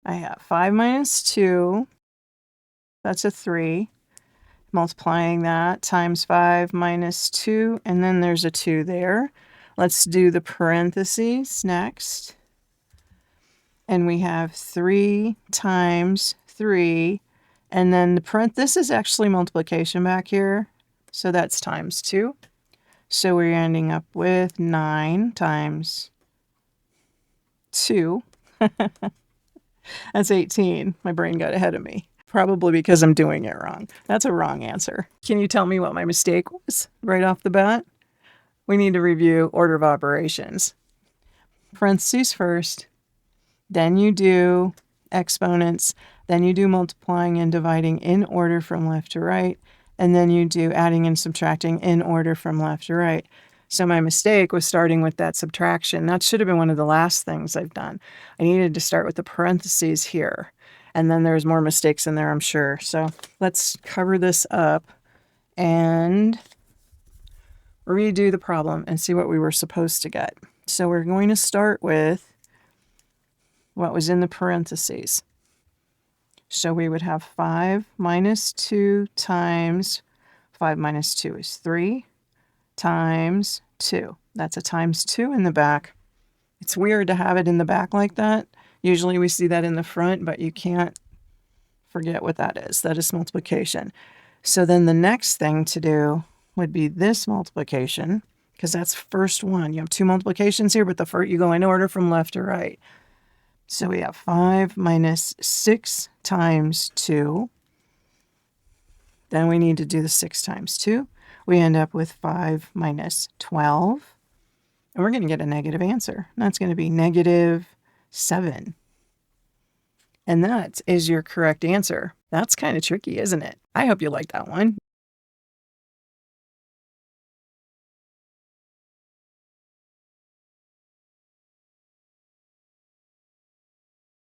I have 5 minus 2. That's a 3. Multiplying that times 5 minus 2, and then there's a 2 there. Let's do the parentheses next. And we have 3 times 3, and then this is actually multiplication back here, so that's times 2. So we're ending up with 9 times 2. That's 18. My brain got ahead of me. Probably because I'm doing it wrong. That's a wrong answer. Can you tell me what my mistake was right off the bat? We need to review order of operations. Parentheses first, then you do exponents, then you do multiplying and dividing in order from left to right, and then you do adding and subtracting in order from left to right. So my mistake was starting with that subtraction. That should have been one of the last things I've done. I needed to start with the parentheses here. And then there's more mistakes in there, I'm sure. So let's cover this up and redo the problem and see what we were supposed to get. So we're going to start with what was in the parentheses. So we would have 5 minus 2 times 5 minus 2 is 3 times 2. That's a times 2 in the back. It's weird to have it in the back like that. Usually we see that in the front, but you can't forget what that is. That is multiplication. So then the next thing to do would be this multiplication, because that's first one. You have 2 multiplications here, but the first you go in order from left to right. So we have 5 minus 6 times 2. Then we need to do the 6 times 2. We end up with 5 minus 12. And we're going to get a negative answer. That's going to be negative 7. And that is your correct answer. That's kind of tricky, isn't it? I hope you like that one.